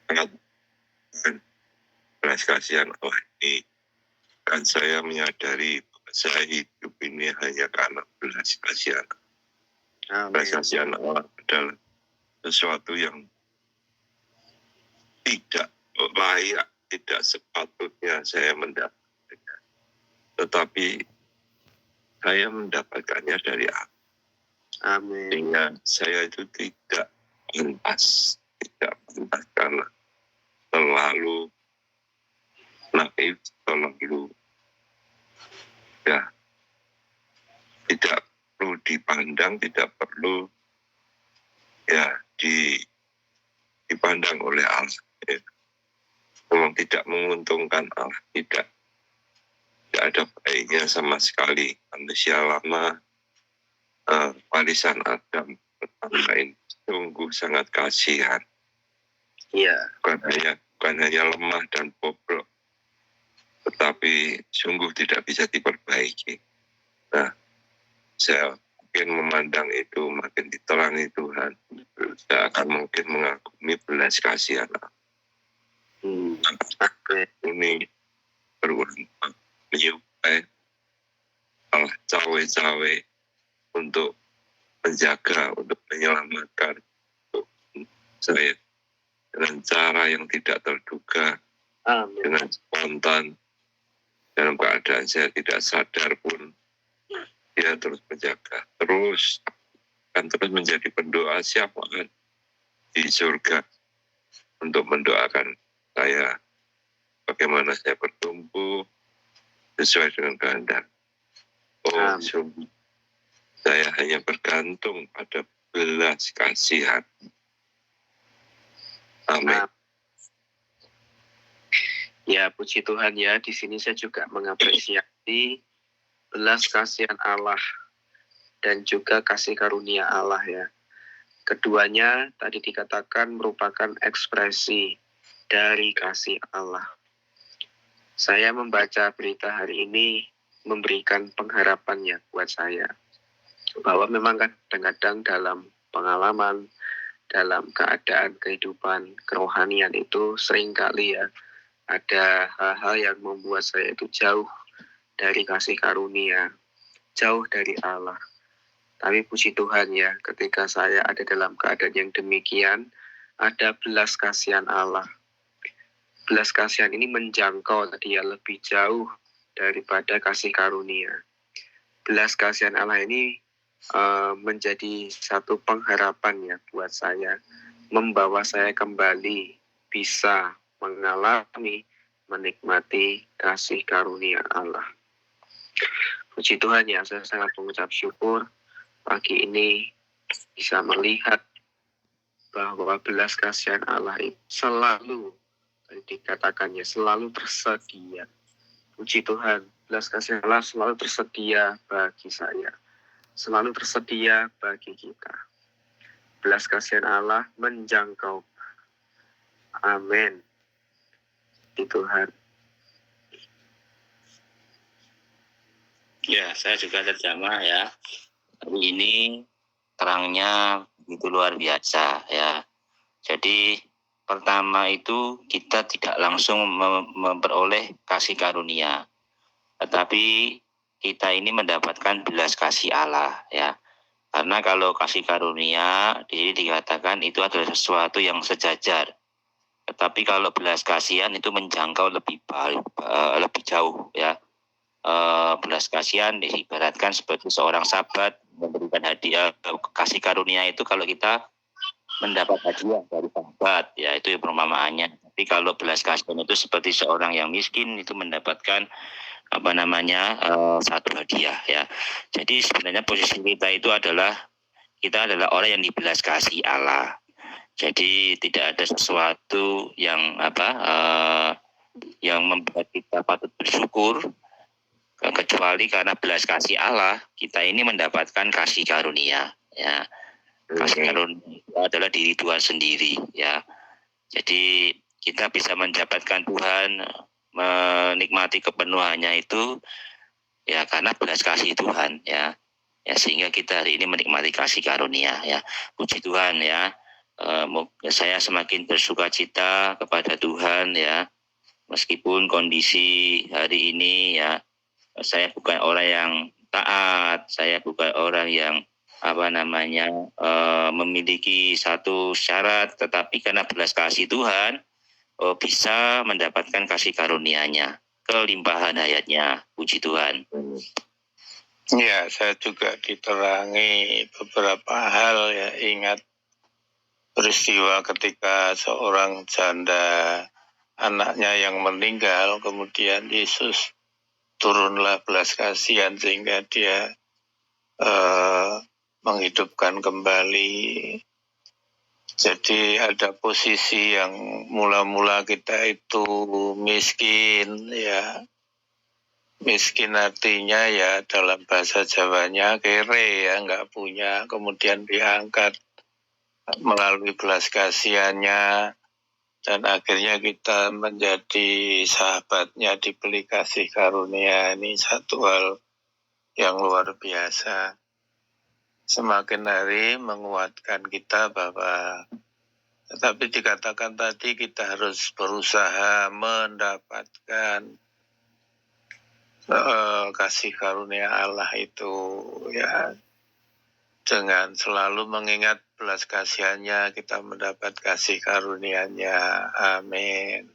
sangat belas kasihan Allah ini. Dan saya menyadari bahwa saya hidup ini hanya karena belas kasihan. Belas kasihan Allah adalah sesuatu yang tidak layak, tidak sepatutnya saya mendapatkannya. Tetapi saya mendapatkannya dari Allah. Amin. Sehingga saya itu tidak pantas karena terlalu naif, terlalu tidak perlu dipandang, tidak perlu dipandang oleh Allah. Memang tidak menguntungkan Allah, tidak ada baiknya sama sekali. Manusia lama, warisan Adam pertama ini sungguh sangat kasihan. Iya. Bukan hanya lemah dan bobrok, tetapi sungguh tidak bisa diperbaiki. Nah, saya makin memandang itu, makin diterangi Tuhan, saya akan mungkin mengagumi belas kasihan. Ini berulang menyukai Allah cawe-cawe untuk menjaga, untuk menyelamatkan saya dengan cara yang tidak terduga. Amin. Dengan spontan, dalam keadaan saya tidak sadar pun, dia terus menjaga, terus menjadi pendoa siapa kan di surga untuk mendoakan saya bagaimana saya bertumbuh sesuai dengan kehendak. Sungguh saya hanya bergantung pada belas kasihan. Amin. Ya, puji Tuhan ya. Di sini saya juga mengapresiasi belas kasihan Allah dan juga kasih karunia Allah ya. Keduanya tadi dikatakan merupakan ekspresi dari kasih Allah. Saya membaca berita hari ini memberikan pengharapannya buat saya. Bahwa memang kadang-kadang dalam pengalaman, dalam keadaan kehidupan kerohanian itu seringkali ya ada hal-hal yang membuat saya itu jauh dari kasih karunia, jauh dari Allah. Tapi puji Tuhan ya, ketika saya ada dalam keadaan yang demikian, ada belas kasihan Allah. Belas kasihan ini menjangkau tadi ya lebih jauh daripada kasih karunia. Belas kasihan Allah ini menjadi satu pengharapan ya buat saya, membawa saya kembali bisa mengalami, menikmati kasih karunia Allah. Puji Tuhan ya, saya sangat mengucap syukur pagi ini bisa melihat bahwa belas kasihan Allah itu selalu, dikatakannya selalu tersedia. Puji Tuhan, belas kasihan Allah selalu tersedia bagi saya, selalu tersedia bagi kita. Belas kasihan Allah menjangkau. Amin. Puji Tuhan. Ya, saya juga terjamah ya. Hari ini terangnya begitu luar biasa ya. Jadi pertama itu kita tidak langsung memperoleh kasih karunia, tetapi kita ini mendapatkan belas kasih Allah ya. Karena kalau kasih karunia di sini dikatakan itu adalah sesuatu yang sejajar, tetapi kalau belas kasihan itu menjangkau lebih jauh ya. Belas kasihan diibaratkan seperti seorang sahabat memberikan hadiah. Kasih karunia itu kalau kita mendapat hadiah dari sahabat ya, itu perumpamaannya. Tapi kalau belas kasihan itu seperti seorang yang miskin itu mendapatkan satu hadiah ya. Jadi sebenarnya posisi kita itu adalah orang yang dibelas kasih Allah. Jadi tidak ada sesuatu yang yang membuat kita patut bersyukur, kecuali karena belas kasih Allah kita ini mendapatkan kasih karunia ya. Kasih karunia itu adalah diri Tuhan sendiri ya. Jadi kita bisa mendapatkan Tuhan, menikmati kepenuhannya itu ya karena belas kasih Tuhan ya. Ya sehingga kita hari ini menikmati kasih karunia ya. Puji Tuhan ya. saya semakin bersuka cita kepada Tuhan ya, meskipun kondisi hari ini ya, saya bukan orang yang taat, saya bukan orang yang memiliki satu syarat, tetapi karena belas kasih Tuhan bisa mendapatkan kasih karunia-Nya, kelimpahan hayatnya. Puji Tuhan. Ya, saya juga diterangi beberapa hal ya. Ingat peristiwa ketika seorang janda anaknya yang meninggal, kemudian Yesus turunlah belas kasihan sehingga dia menghidupkan kembali. Jadi ada posisi yang mula-mula kita itu miskin ya. Miskin artinya ya dalam bahasa Jawanya kere ya, nggak punya, kemudian diangkat melalui belas kasihannya dan akhirnya kita menjadi sahabatnya, diberi kasih karunia. Ini satu hal yang luar biasa. Semakin hari menguatkan kita bahwa, tetapi dikatakan tadi kita harus berusaha mendapatkan kasih karunia Allah itu ya, dengan selalu mengingat belas kasihannya kita mendapat kasih karunia-Nya. Amin.